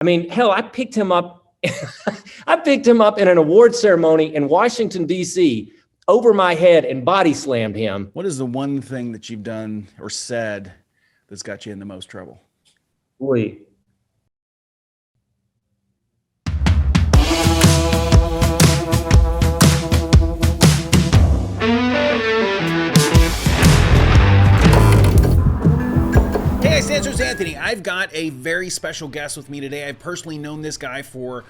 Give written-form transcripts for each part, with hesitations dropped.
I mean, hell, I picked him up. I picked him up in an award ceremony in Washington, D.C., over my head and body slammed him. What is the one thing that you've done or said that's got you in the most trouble? Boy. Hey, Sancho's Anthony. I've got a very special guest with me today. I've personally known this guy for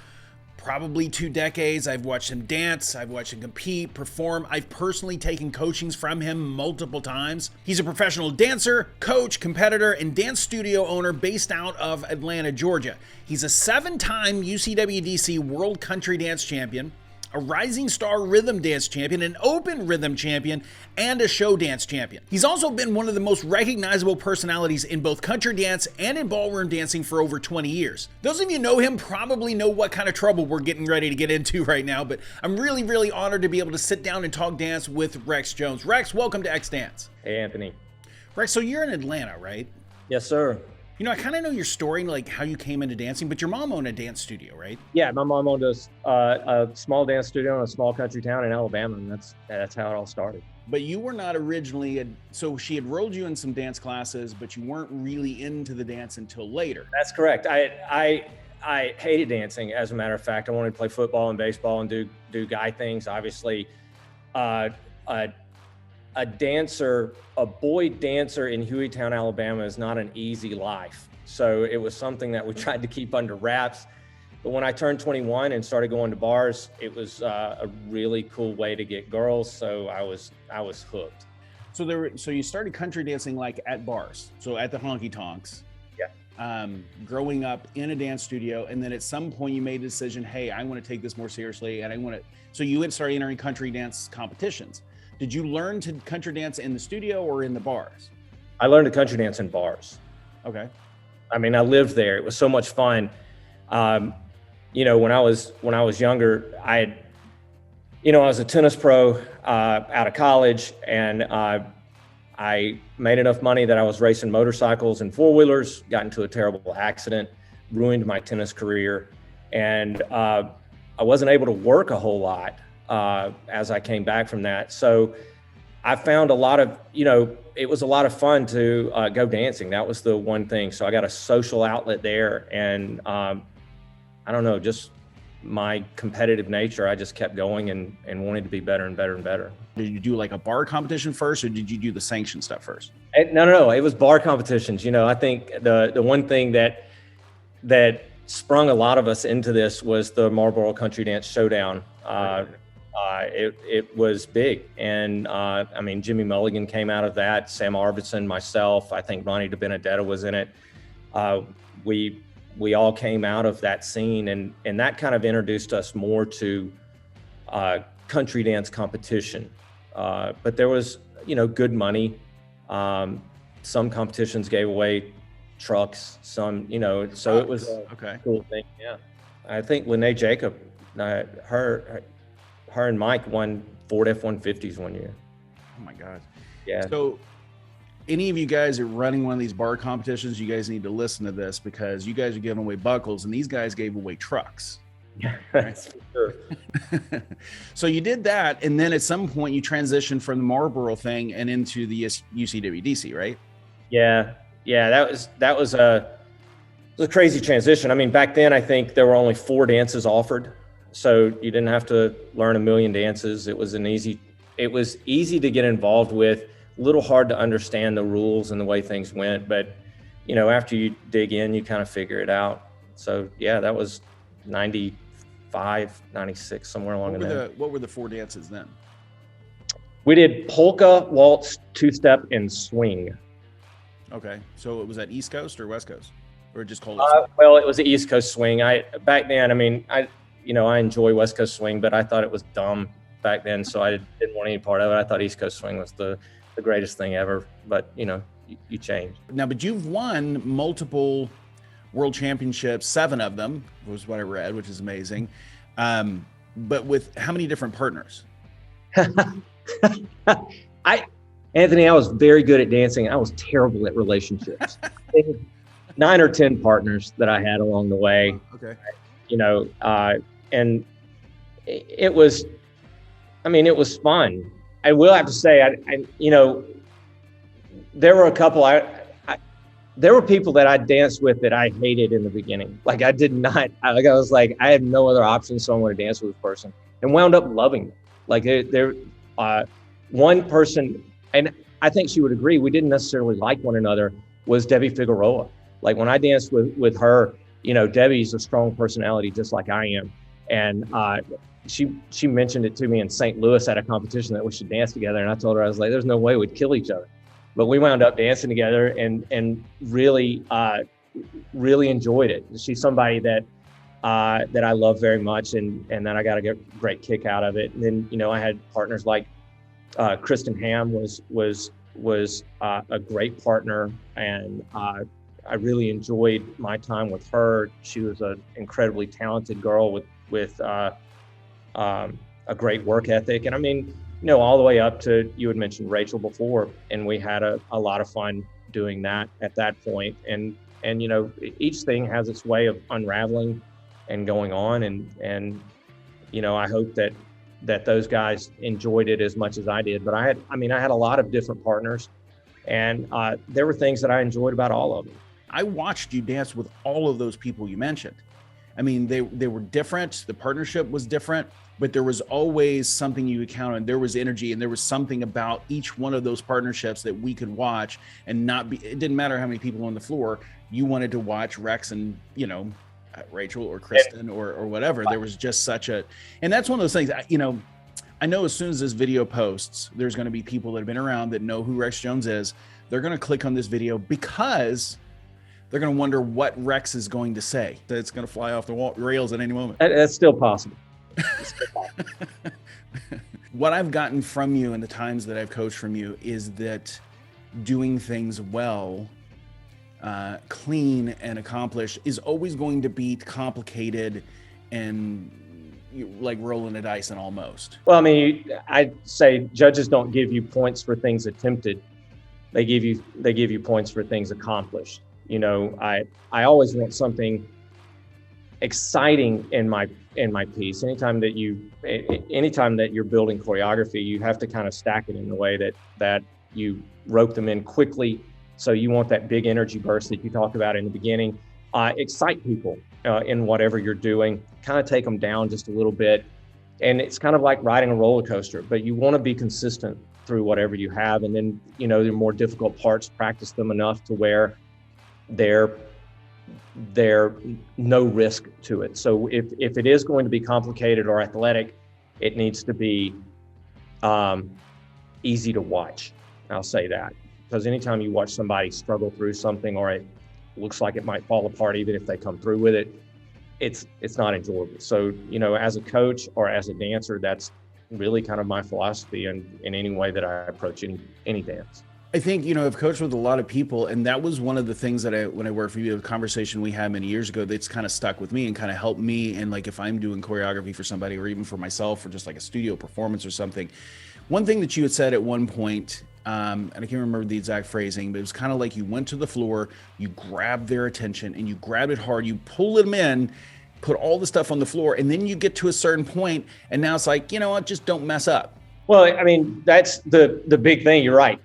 probably 2 decades. I've watched him dance. I've watched him compete, perform. I've personally taken coachings from him multiple times. He's a professional dancer, coach, competitor, and dance studio owner based out of Atlanta, Georgia. He's a 7-time UCWDC World Country Dance Champion, a Rising Star Rhythm Dance Champion, an Open Rhythm Champion, and a Showdance Champion. He's also been one of the most recognizable personalities in both country dance and in ballroom dancing for over 20 years. Those of you who know him probably know what kind of trouble we're getting ready to get into right now, but I'm really, really honored to be able to sit down and talk dance with Rex Jones. Rex, welcome to X Dance. Hey, Anthony. Rex, so you're in Atlanta, right? Yes, sir. You know, I kind of know your story, like how you came into dancing, but your mom owned a dance studio, right? Yeah, my mom owned a small dance studio in a small country town in Alabama, and that's how it all started. But you were not originally, so she had enrolled you in some dance classes, but you weren't really into the dance until later. That's correct. I hated dancing, as a matter of fact. I wanted to play football and baseball and do guy things. Obviously, a dancer, a boy dancer in Hueytown, Alabama is not an easy life. So it was something that we tried to keep under wraps. But when I turned 21 and started going to bars, it was a really cool way to get girls. So I was hooked. So you started country dancing like at bars, so at the honky tonks. Yeah. Growing up in a dance studio, and then at some point you made a decision, hey, I want to take this more seriously, and so you would start entering country dance competitions. Did you learn to country dance in the studio or in the bars? I learned to country dance in bars. Okay. I mean, I lived there. It was so much fun. You know, when I was younger, I was a tennis pro out of college, and I made enough money that I was racing motorcycles and four-wheelers, got into a terrible accident, ruined my tennis career, and I wasn't able to work a whole lot as I came back from that. So I found a lot of, it was a lot of fun to go dancing. That was the one thing. So I got a social outlet there, and I don't know, just my competitive nature, I just kept going and wanted to be better and better and better. Did you do like a bar competition first, or did you do the sanction stuff first? No, it was bar competitions. I think the one thing that sprung a lot of us into this was the Marlboro Country Dance Showdown. It was big. And I mean, Jimmy Mulligan came out of that, Sam Arvison, myself, I think Ronnie DiBenedetto was in it. We all came out of that scene, and that kind of introduced us more to country dance competition. But there was, good money. Some competitions gave away trucks, some, so it was a cool thing. Yeah. I think Lene Jacob, her and Mike won Ford F-150s one year. Oh my God. Yeah. So any of you guys are running one of these bar competitions, you guys need to listen to this, because you guys are giving away buckles and these guys gave away trucks. Yeah, that's for sure. So you did that, and then at some point you transitioned from the Marlboro thing and into the UCWDC, right? Yeah. That was a crazy transition. I mean, back then I think there were only 4 dances offered. So you didn't have to learn a million dances. It was easy to get involved with, a little hard to understand the rules and the way things went. But, after you dig in, you kind of figure it out. So yeah, that was 95, 96, somewhere along in there. What were the 4 dances then? We did polka, waltz, 2-step, and swing. Okay. So it was that East Coast or West Coast, or just called well, it was the East Coast swing. Back then, I mean, I enjoy West Coast swing, but I thought it was dumb back then, so I didn't want any part of it. I thought East Coast swing was the greatest thing ever, but you change. Now, but you've won multiple world championships, 7 of them was what I read, which is amazing. But with how many different partners? Anthony, I was very good at dancing. I was terrible at relationships. 9 or 10 partners that I had along the way. Okay. You know, and it was, I mean, it was fun. I will have to say, you know, there were a couple, there were people that I danced with that I hated in the beginning. Like I did not, I was like, I have no other option, so I'm going to dance with this person, and wound up loving them. Like one person, and I think she would agree, we didn't necessarily like one another, was Debbie Figueroa. Like when I danced with her, you know, Debbie's a strong personality just like I am. And she mentioned it to me in St. Louis at a competition that we should dance together. And I told her, I was like, there's no way we'd kill each other. But we wound up dancing together and really, really enjoyed it. She's somebody that I love very much, and that I got a great kick out of it. And then, you know, I had partners like Kristen Ham was a great partner, and I really enjoyed my time with her. She was an incredibly talented girl with a great work ethic. And I mean, you know, all the way up to, you had mentioned Rachel before, and we had a lot of fun doing that at that point. And you know, each thing has its way of unraveling and going on. And you know, I hope that those guys enjoyed it as much as I did. But I had a lot of different partners, and there were things that I enjoyed about all of them. I watched you dance with all of those people you mentioned. I mean, they were different. The partnership was different, but there was always something you could count on. There was energy, and there was something about each one of those partnerships that we could watch and not be, it didn't matter how many people on the floor. You wanted to watch Rex and, you know, Rachel or Kristen or whatever. There was just such a, and that's one of those things, you know, I know as soon as this video posts, there's going to be people that have been around that know who Rex Jones is. They're going to click on this video because they're going to wonder what Rex is going to say. That it's going to fly off the rails at any moment. That's still possible. What I've gotten from you and the times that I've coached from you is that doing things well, clean and accomplished is always going to be complicated and like rolling a dice and almost. Well, I mean, I'd say judges don't give you points for things attempted. They give you points for things accomplished. You know, I always want something exciting in my piece. Anytime that you're building choreography, you have to kind of stack it in the way that you rope them in quickly. So you want that big energy burst that you talked about in the beginning. Excite people in whatever you're doing, kind of take them down just a little bit. And it's kind of like riding a roller coaster, but you want to be consistent through whatever you have. And then, you know, the more difficult parts, practice them enough to where they're no risk to it. So if it is going to be complicated or athletic, it needs to be easy to watch. I'll say that, because anytime you watch somebody struggle through something, or it looks like it might fall apart, even if they come through with it, it's not enjoyable. So, you know, as a coach or as a dancer, that's really kind of my philosophy in any way that I approach any dance. I think, you know, I've coached with a lot of people, and that was one of the things that when I worked for you, a conversation we had many years ago that's kind of stuck with me and kind of helped me. And like, if I'm doing choreography for somebody, or even for myself, or just like a studio performance or something, one thing that you had said at one point, and I can't remember the exact phrasing, but it was kind of like you went to the floor, you grabbed their attention and you grabbed it hard, you pull them in, put all the stuff on the floor, and then you get to a certain point, and now it's like, you know what, just don't mess up. Well, I mean, that's the big thing. You're right.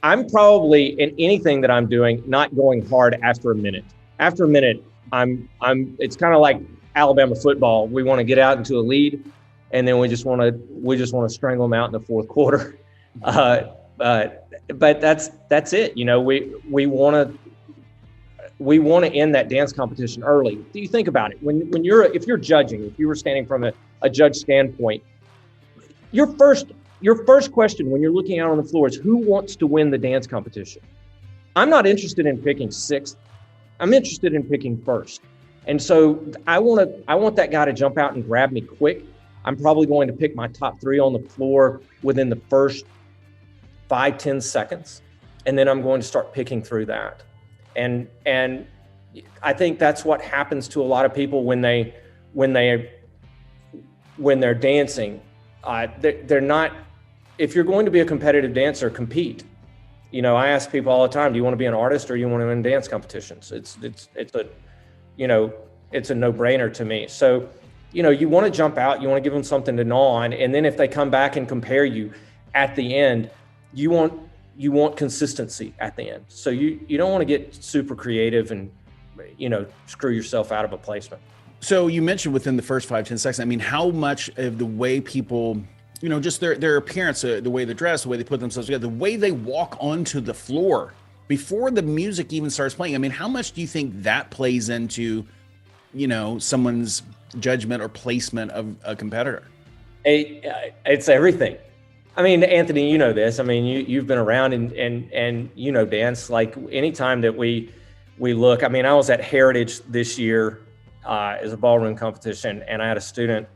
I'm probably, in anything that I'm doing, not going hard after a minute. After a minute, it's kind of like Alabama football. We want to get out into a lead, and then we just want to strangle them out in the fourth quarter. But that's it. You know, we want to end that dance competition early. Do you think about it? If you're judging, if you were standing from a judge standpoint, your first question when you're looking out on the floor is, who wants to win the dance competition? I'm not interested in picking sixth. I'm interested in picking first. And so I want that guy to jump out and grab me quick. I'm probably going to pick my top three on the floor within the first 5-10 seconds. And then I'm going to start picking through that. And I think that's what happens to a lot of people when they're dancing. They're not, if you're going to be a competitive dancer, compete. I ask people all the time, do you want to be an artist or you want to win dance competitions? It's a, it's a no-brainer to me. So, you want to jump out, you want to give them something to gnaw on. And then if they come back and compare you at the end, you want consistency at the end. So you don't want to get super creative and, screw yourself out of a placement. So you mentioned within the first 5-10 seconds, I mean, how much of the way people, just their appearance, the way they dress, the way they put themselves together, the way they walk onto the floor before the music even starts playing. I mean, how much do you think that plays into, someone's judgment or placement of a competitor? It's everything. I mean, Anthony, you know this. I mean, you've been around and dance. Like anytime that we look, I mean, I was at Heritage this year as a ballroom competition, and I had a student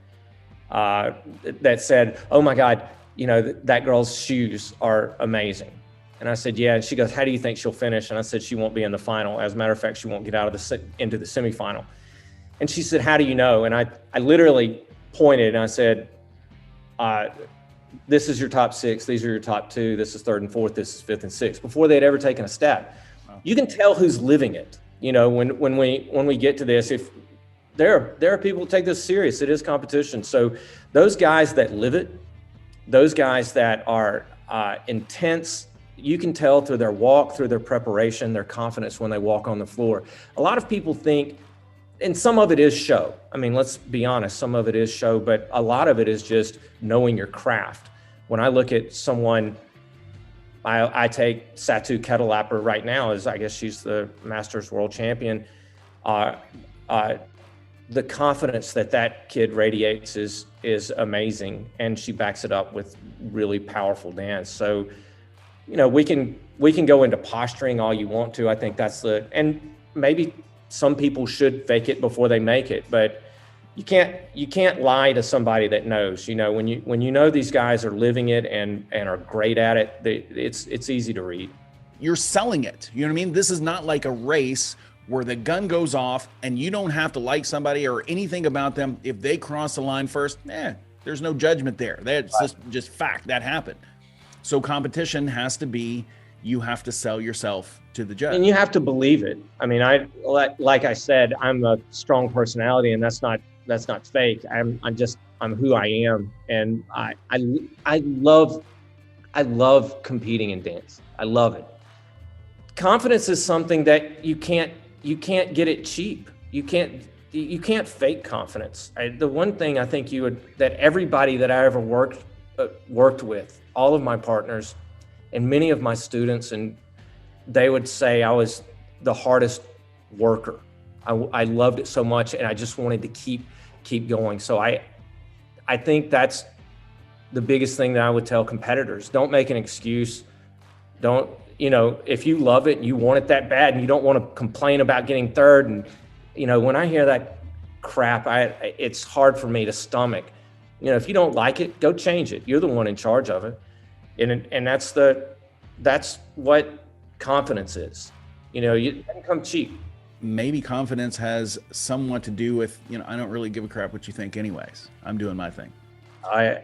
that said, "Oh my God, that girl's shoes are amazing." And I said, "Yeah." And she goes, "How do you think she'll finish?" And I said, "She won't be in the final. As a matter of fact, she won't get out of into the semifinal." And she said, "How do you know?" And I literally pointed and I said, "This is your top 6. These are your top 2. This is 3rd and 4th. This is 5th and 6th." Before they'd ever taken a step. Wow. You can tell who's living it. When we get to this, if there are people who take this serious, it is competition. So those guys that live it, those guys that are intense, you can tell through their walk, through their preparation, their confidence when they walk on the floor. A lot of people think, and some of it is show. I mean, let's be honest, some of it is show, but a lot of it is just knowing your craft. When I look at someone, I take Satu Ketelapper right now, as I guess she's the Masters World Champion. The confidence that kid radiates is amazing, and she backs it up with really powerful dance. So, we can go into posturing all you want to. I think and maybe some people should fake it before they make it, but you can't lie to somebody that knows. When you know these guys are living it and are great at it, it's easy to read. You're selling it. You know what I mean? This is not like a race where the gun goes off and you don't have to like somebody or anything about them. If they cross the line first, there's no judgment there. That's just fact. That happened. So competition has to be, you have to sell yourself to the judge. And you have to believe it. I mean, like I said, I'm a strong personality, and that's not fake. I'm who I am. And I love competing in dance. I love it. Confidence is something that you can't get it cheap. You can't fake confidence. The one thing I think that everybody that I ever worked with, all of my partners and many of my students, and they would say I was the hardest worker. I loved it so much, and I just wanted to keep going. So I think that's the biggest thing that I would tell competitors. Don't make an excuse. Don't, if you love it and you want it that bad and you don't want to complain about getting 3rd. And, when I hear that crap, it's hard for me to stomach. If you don't like it, go change it. You're the one in charge of it. And that's what confidence is. It doesn't come cheap. Maybe confidence has somewhat to do with, I don't really give a crap what you think anyways. I'm doing my thing. I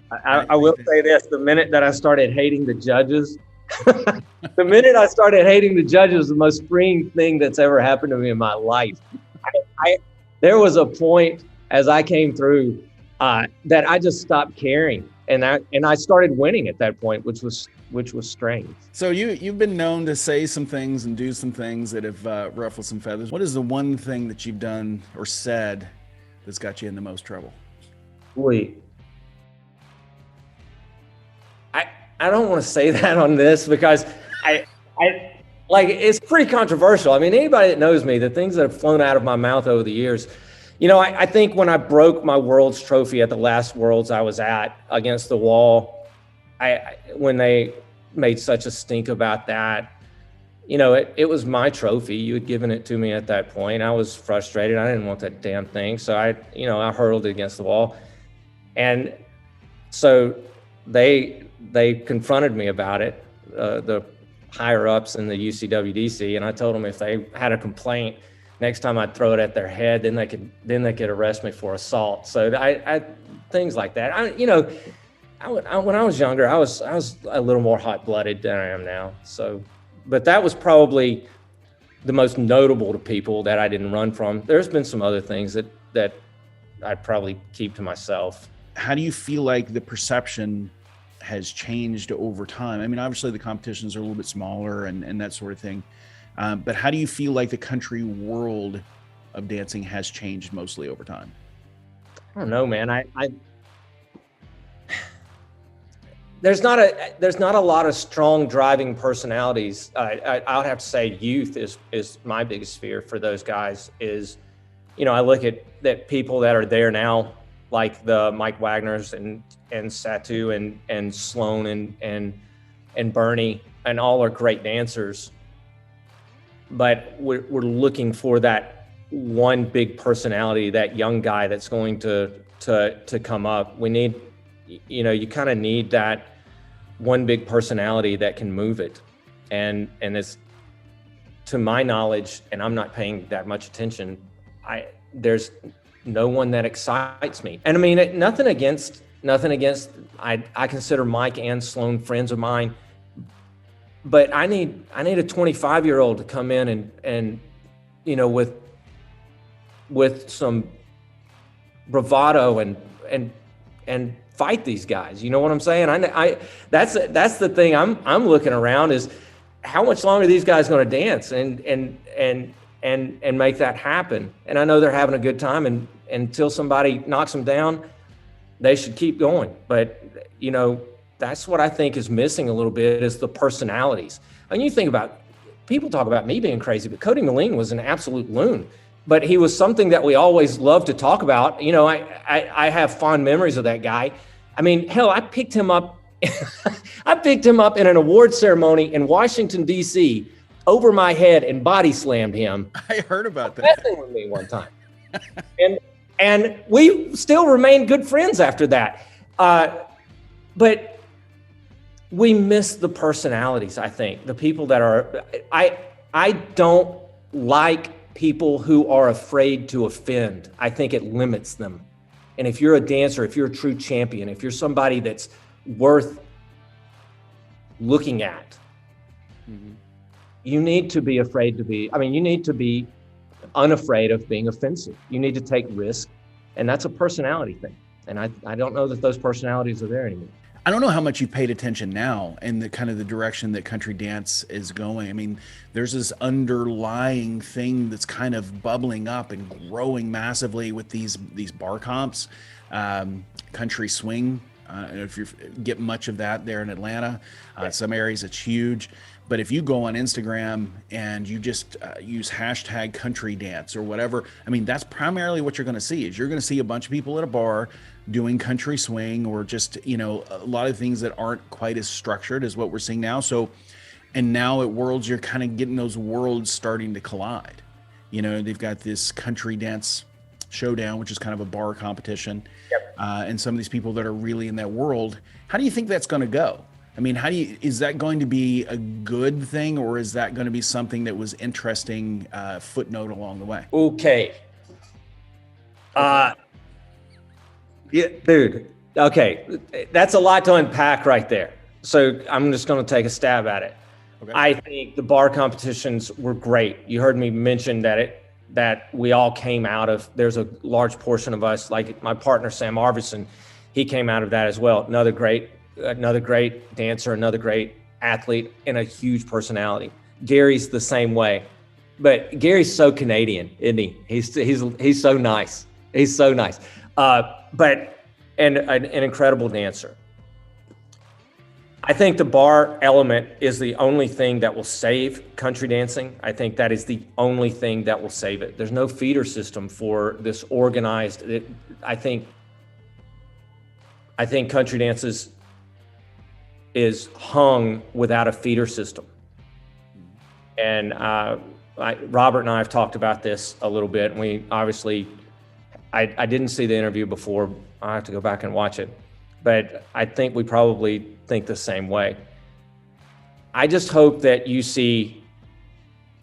will say this, the minute that I started hating the judges, the minute I started hating the judges was the most freeing thing that's ever happened to me in my life. There was a point as I came through that I just stopped caring, and I started winning at that point, which was strange. So you've been known to say some things and do some things that have ruffled some feathers. What is the one thing that you've done or said that's got you in the most trouble? Wait. I don't want to say that on this because I like, it's pretty controversial. I mean, anybody that knows me, the things that have flown out of my mouth over the years, I think when I broke my World's trophy at the last Worlds I was at against the wall, when they made such a stink about that, it was my trophy. You had given it to me at that point. I was frustrated. I didn't want that damn thing. So I hurled it against the wall. And so they confronted me about it, the higher ups in the UCWDC. And I told them if they had a complaint, next time I'd throw it at their head, then they could arrest me for assault. So I things like that. when I was younger, I was a little more hot-blooded than I am now. So But that was probably the most notable to people that I didn't run from. There's been some other things that I'd probably keep to myself. How do you feel like the perception has changed over time? I mean, obviously the competitions are a little bit smaller and that sort of thing. But how do you feel like the country world of dancing has changed mostly over time? I don't know, man. There's not a lot of strong driving personalities. I would have to say youth is my biggest fear for those guys. Is, I look at that people that are there now, like the Mike Wagners and Satu and Sloan and Bernie, and all are great dancers. But we're looking for that one big personality, that young guy that's going to come up. We need, you kind of need that one big personality that can move it. And it's, to my knowledge, and I'm not paying that much attention, there's no one that excites me. And I mean, nothing against, I consider Mike and Sloan friends of mine, but I need a 25-year-old to come in and with some bravado and fight these guys. You know what I'm saying? That's the thing I'm looking around, is how much longer are these guys going to dance and make that happen. And I know they're having a good time, and until somebody knocks them down, they should keep going. But that's what I think is missing a little bit, is the personalities. And you think about, people talk about me being crazy, but Cody Moline was an absolute loon. But he was something that we always loved to talk about. I have fond memories of that guy. I mean, hell, I picked him up. I picked him up in an award ceremony in Washington, D.C., over my head and body slammed him. I heard about that. Messing with me one time. and we still remained good friends after that. But we miss the personalities, I think. The people that are, I don't like people who are afraid to offend. I think it limits them. And if you're a dancer, if you're a true champion, if you're somebody that's worth looking at, you need to be you need to be unafraid of being offensive. You need to take risk, and that's a personality thing. And I don't know that those personalities are there anymore. I don't know how much you paid attention now and the kind of the direction that country dance is going. I mean, there's this underlying thing that's kind of bubbling up and growing massively with these bar comps, country swing. If you get much of that there in Atlanta, some areas it's huge. But if you go on Instagram and you just use hashtag country dance or whatever, I mean, that's primarily what you're going to see. Is you're going to see a bunch of people at a bar doing country swing, or just, a lot of things that aren't quite as structured as what we're seeing now. So, and now at Worlds, you're kind of getting those worlds starting to collide. They've got this country dance showdown, which is kind of a bar competition. Yep. And some of these people that are really in that world, how do you think that's going to go? I mean, is that going to be a good thing, or is that going to be something that was interesting footnote along the way? Okay. Yeah, dude. Okay. That's a lot to unpack right there. So I'm just going to take a stab at it. Okay. I think the bar competitions were great. You heard me mention that we all came out of, there's a large portion of us, like my partner, Sam Arvison, he came out of that as well. Another great dancer, another great athlete, and a huge personality. Gary's the same way, but Gary's so Canadian, isn't he? He's so nice. He's so nice. But an incredible dancer. I think the bar element is the only thing that will save country dancing. I think that is the only thing that will save it. There's no feeder system for this organized. I think country dance is hung without a feeder system. And Robert and I have talked about this a little bit. And we obviously, I didn't see the interview before. I have to go back and watch it. But I think we probably think the same way. I just hope that UC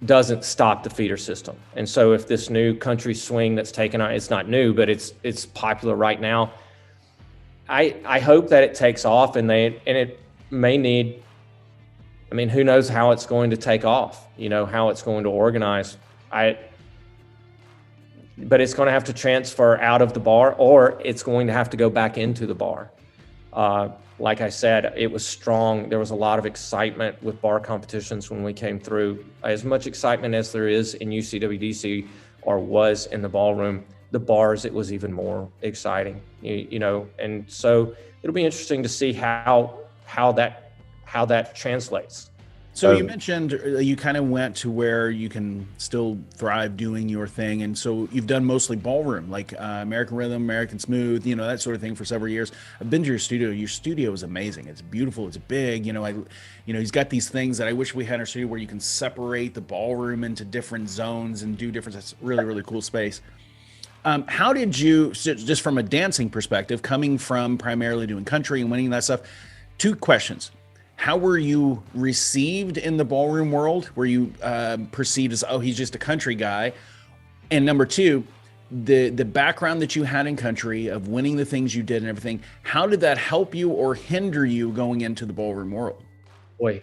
doesn't stop the feeder system. And so if this new country swing that's taken on, it's not new, but it's popular right now. I hope that it takes off, and it may need I mean, who knows how it's going to take off, how it's going to organize. But it's going to have to transfer out of the bar, or it's going to have to go back into the bar. Like I said, it was strong. There was a lot of excitement with bar competitions when we came through. As much excitement as there is in UCWDC or was in the ballroom, the bars, it was even more exciting, and so it'll be interesting to see how that translates. So you mentioned you kind of went to where you can still thrive doing your thing. And so you've done mostly ballroom, like American Rhythm, American Smooth, that sort of thing for several years. I've been to your studio. Your studio is amazing. It's beautiful. It's big. He's got these things that I wish we had in our studio where you can separate the ballroom into different zones and do different. It's really, really cool space. How did you, just from a dancing perspective, coming from primarily doing country and winning that stuff, 2 questions. How were you received in the ballroom world? Were you perceived as, oh, he's just a country guy? And number 2, the background that you had in country of winning the things you did and everything, how did that help you or hinder you going into the ballroom world? Boy,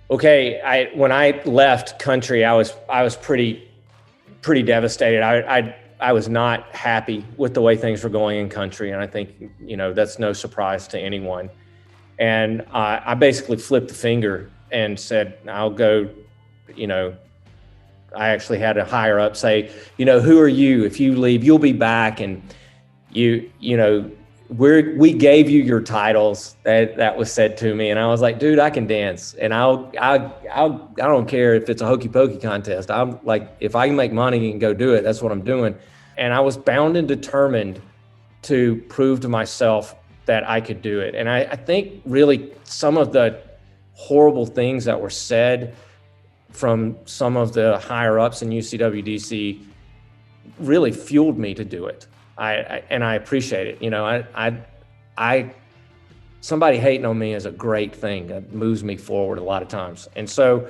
okay. When I left country, I was pretty devastated. I was not happy with the way things were going in country. And I think, that's no surprise to anyone. And I basically flipped the finger and said, I'll go, I actually had a higher up say, who are you? If you leave, you'll be back. And we gave you your titles. That was said to me. And I was like, dude, I can dance. And I don't care if it's a hokey pokey contest. I'm like, if I can make money and go do it, that's what I'm doing. And I was bound and determined to prove to myself that I could do it. And I think really some of the horrible things that were said from some of the higher ups in UCWDC really fueled me to do it. And I appreciate it. Somebody hating on me is a great thing. That moves me forward a lot of times. And so,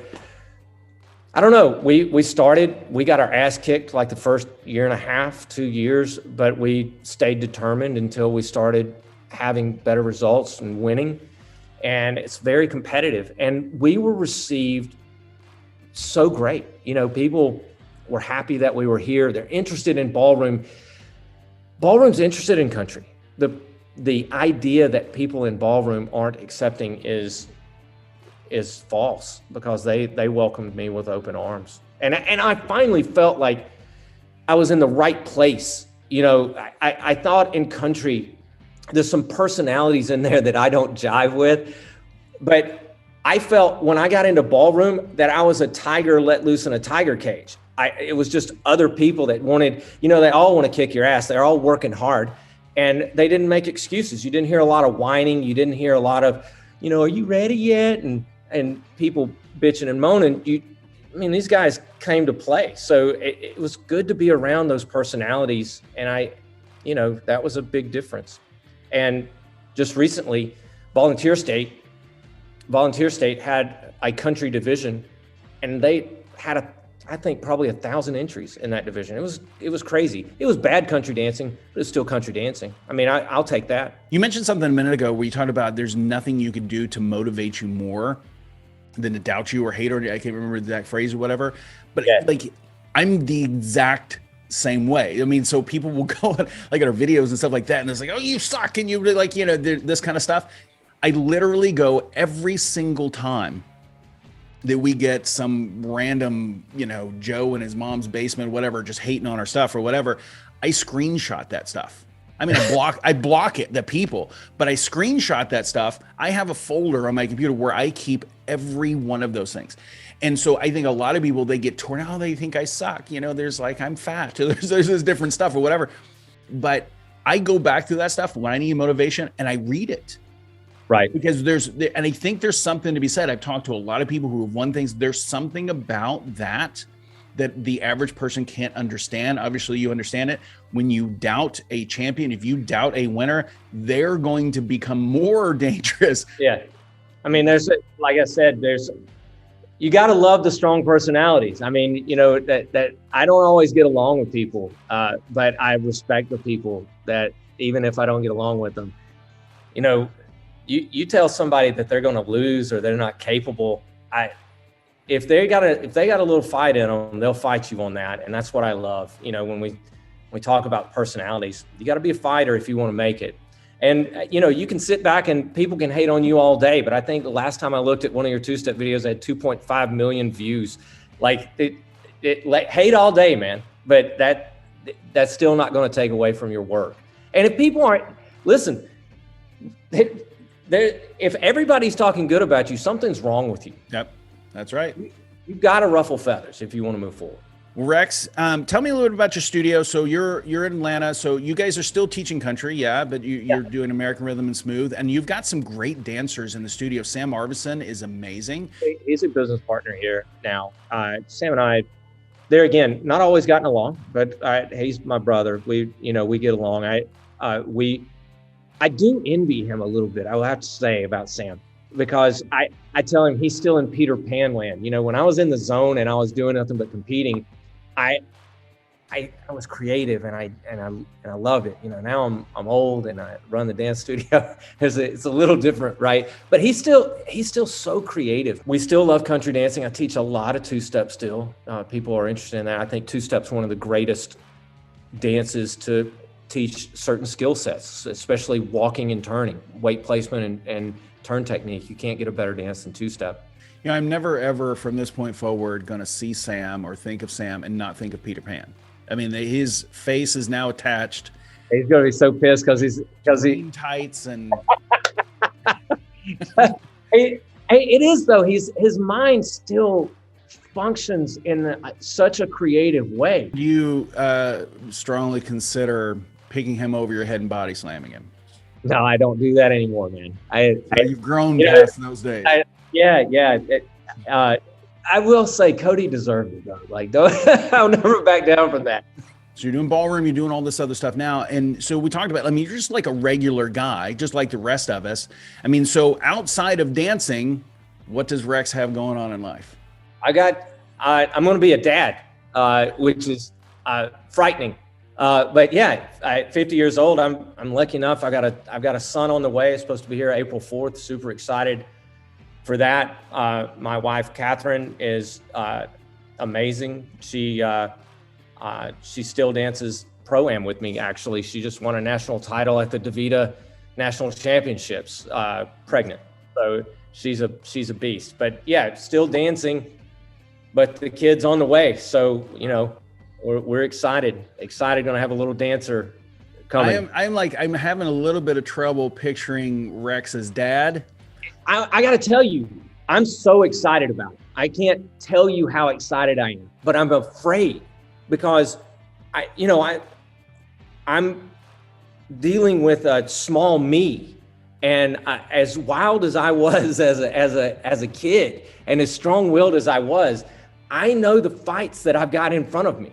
I don't know, we got our ass kicked like the first 1.5, 2 years, but we stayed determined until we started having better results and winning. And it's very competitive. And we were received so great. People were happy that we were here. They're interested in ballroom. Ballroom's interested in country. The idea that people in ballroom aren't accepting is false, because they welcomed me with open arms. And I finally felt like I was in the right place. I thought in country, there's some personalities in there that I don't jive with, but I felt when I got into ballroom that I was a tiger let loose in a tiger cage. It was just other people that wanted, they all want to kick your ass. They're all working hard, and they didn't make excuses. You didn't hear a lot of whining. You didn't hear a lot of, are you ready yet? And people bitching and moaning. These guys came to play. So it was good to be around those personalities. And that was a big difference. And just recently, Volunteer State had a country division, and they had I think probably 1,000 entries in that division. It was crazy. It was bad country dancing, but it's still country dancing. I'll take that. You mentioned something a minute ago where you talked about there's nothing you could do to motivate you more than to doubt you or hate, or I can't remember the exact phrase or whatever. But yeah. I'm the exact same way. So people will go like at our videos and stuff like that, and it's like, oh, you suck, and you this kind of stuff. I literally go every single time that we get some random, Joe in his mom's basement, whatever, just hating on our stuff or whatever. I screenshot that stuff. I block it, the people, but I screenshot that stuff. I have a folder on my computer where I keep every one of those things. And so I think a lot of people, they get torn out. They think I suck. There's I'm fat. There's this different stuff or whatever. But I go back to that stuff when I need motivation and I read it. Right. Because and I think there's something to be said. I've talked to a lot of people who have won things. There's something about that the average person can't understand. Obviously, you understand it. When you doubt a champion, if you doubt a winner, they're going to become more dangerous. Yeah. Like I said, you got to love the strong personalities. That I don't always get along with people, but I respect the people that, even if I don't get along with them, you tell somebody that they're going to lose or they're not capable. If they got a little fight in them, they'll fight you on that. And that's what I love. You know, when we talk about personalities, you got to be a fighter if you want to make it. And, you know, you can sit back and people can hate on you all day. But I think the last time I looked at one of your two-step videos, I had 2.5 million views. Like hate all day, man. But that's still not going to take away from your work. And if people aren't, listen, if everybody's talking good about you, something's wrong with you. Yep, that's right. You've got to ruffle feathers if you want to move forward. Well, Rex, tell me a little bit about your studio. So you're in Atlanta. So you guys are still teaching country, yeah, but you're doing American Rhythm and Smooth, and you've got some great dancers in the studio. Sam Arvison is amazing. He's a business partner here now. Sam and I, there again, not always gotten along, but he's my brother. We get along. I do envy him a little bit, I will have to say, about Sam, because I tell him he's still in Peter Pan land. You know, when I was in the zone and I was doing nothing but competing, I was creative and I loved it. You know, now I'm old and I run the dance studio. It's a little different, right? But he's still so creative. We still love country dancing. I teach a lot of two-step still. People are interested in that. I think two-step's one of the greatest dances to teach certain skill sets, especially walking and turning, weight placement and turn technique. You can't get a better dance than two-step. You know, I'm never, ever from this point forward going to see Sam or think of Sam and not think of Peter Pan. I mean, his face is now attached. He's going to be so pissed because he tights and it is though. His mind still functions in such a creative way. Do you strongly consider picking him over your head and body slamming him? No, I don't do that anymore, man. You've grown past those days. I will say Cody deserved it though. Like, I'll never back down from that. So you're doing ballroom, you're doing all this other stuff now. And so we talked about, I mean, you're just like a regular guy, just like the rest of us. I mean, so outside of dancing, what does Rex have going on in life? I'm going to be a dad, which is frightening. But yeah, at 50 years old, I'm lucky enough. I've got a son on the way. It's supposed to be here April 4th. Super excited for that. My wife, Catherine, is amazing. She still dances pro-am with me. Actually, she just won a national title at the DeVita National Championships, pregnant. So she's a beast. But yeah, still dancing. But the kid's on the way. So, you know, we're excited. Going to have a little dancer coming. I'm having a little bit of trouble picturing Rex as dad. I got to tell you, I'm so excited about it. I can't tell you how excited I am, but I'm afraid because I'm dealing with a small me, and as wild as I was as a kid, and as strong-willed as I was, I know the fights that I've got in front of me.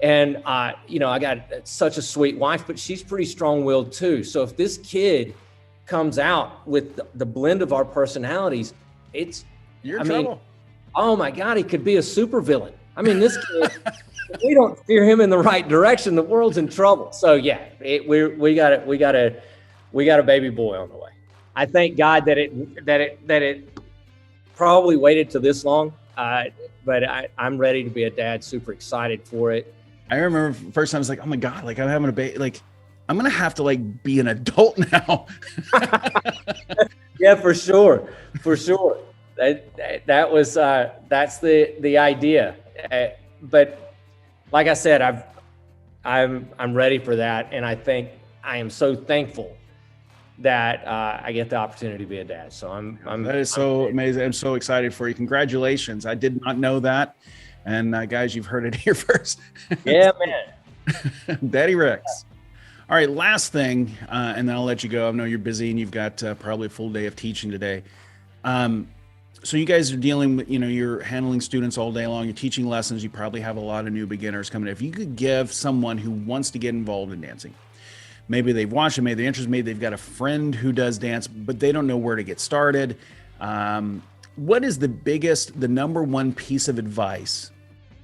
And, I got such a sweet wife, but she's pretty strong-willed too. So if this kid comes out with the blend of our personalities, you're in trouble. Oh my God, he could be a super villain. I mean, this kid, if we don't steer him in the right direction, the world's in trouble. So yeah, we got a baby boy on the way. I thank God that it probably waited to this long. But I'm ready to be a dad, super excited for it. I remember first time I was like, oh my God, like I'm having a baby, like I'm going to have to like be an adult now. Yeah, for sure. That was, that's the idea. But like I said, I'm ready for that. And I think I am so thankful that I get the opportunity to be a dad. So that is so amazing. I'm so excited for you. Congratulations. I did not know that. And guys, you've heard it here first. Yeah, man. Daddy Rex. All right, last thing, and then I'll let you go. I know you're busy and you've got probably a full day of teaching today. So you guys are dealing with, you're handling students all day long. You're teaching lessons. You probably have a lot of new beginners coming in. If you could give someone who wants to get involved in dancing, maybe they've watched it, maybe they're interested, maybe they've got a friend who does dance, but they don't know where to get started. What is the number one piece of advice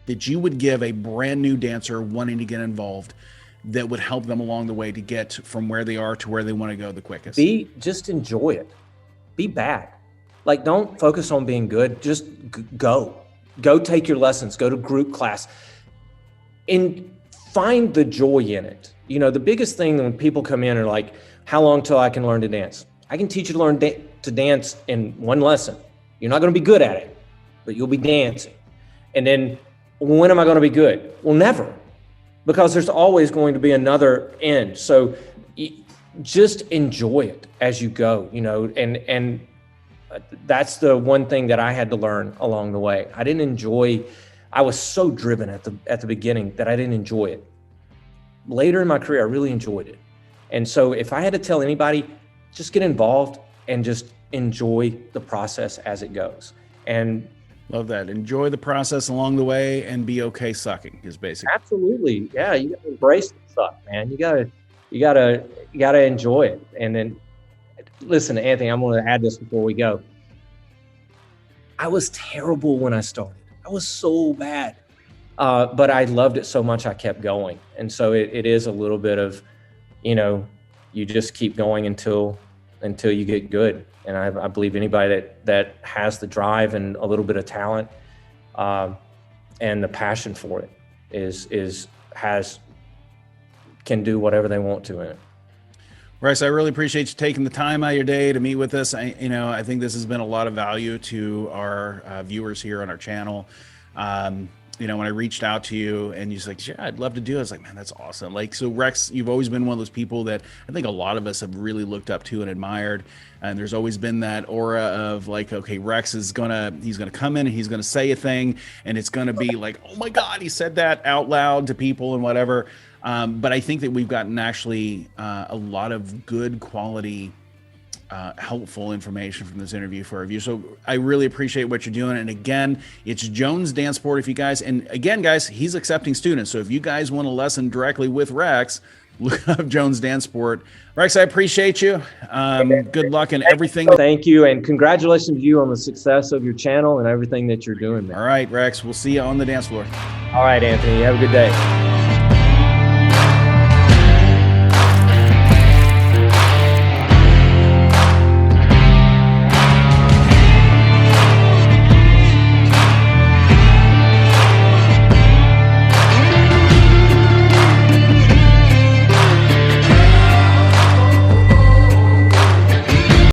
that you would give a brand new dancer wanting to get involved? that would help them along the way to get from where they are to where they want to go the quickest? Just enjoy it. Be bad. Like, don't focus on being good. Just go take your lessons, go to group class and find the joy in it. You know, the biggest thing when people come in are like, how long till I can learn to dance? I can teach you to learn to dance in one lesson. You're not going to be good at it, but you'll be dancing. And then when am I going to be good? Well, never, because there's always going to be another end. So just enjoy it as you go, you know, and that's the one thing that I had to learn along the way. I was so driven at the beginning that I didn't enjoy it. Later in my career, I really enjoyed it. And so if I had to tell anybody, just get involved and just enjoy the process as it goes. And love that. Enjoy the process along the way and be okay sucking is basically. Absolutely. Yeah. You gotta embrace the suck, man. You gotta enjoy it. And then listen, Anthony, I'm going to add this before we go. I was terrible when I started. I was so bad. But I loved it so much I kept going. And so it is a little bit of, you know, you just keep going until you get good. And I believe anybody that has the drive and a little bit of talent and the passion for it can do whatever they want to in it. Rex, I really appreciate you taking the time out of your day to meet with us. I think this has been a lot of value to our viewers here on our channel. When I reached out to you and you was like, yeah, I'd love to do it. I was like, man, that's awesome. Like, so Rex, you've always been one of those people that I think a lot of us have really looked up to and admired. And there's always been that aura of like, okay, Rex he's gonna come in and he's gonna say a thing and it's gonna be like, oh my God, he said that out loud to people and whatever. But I think that we've gotten actually a lot of good quality, helpful information from this interview for our viewers. So I really appreciate what you're doing. And again, it's Jones Dance Sport. If you guys, and again, guys, he's accepting students. So if you guys want a lesson directly with Rex, look up Jones Dance Sport. Rex, I appreciate you. Good luck in everything. Thank you. And congratulations to you on the success of your channel and everything that you're doing, man. All right, Rex, we'll see you on the dance floor. All right, Anthony, have a good day.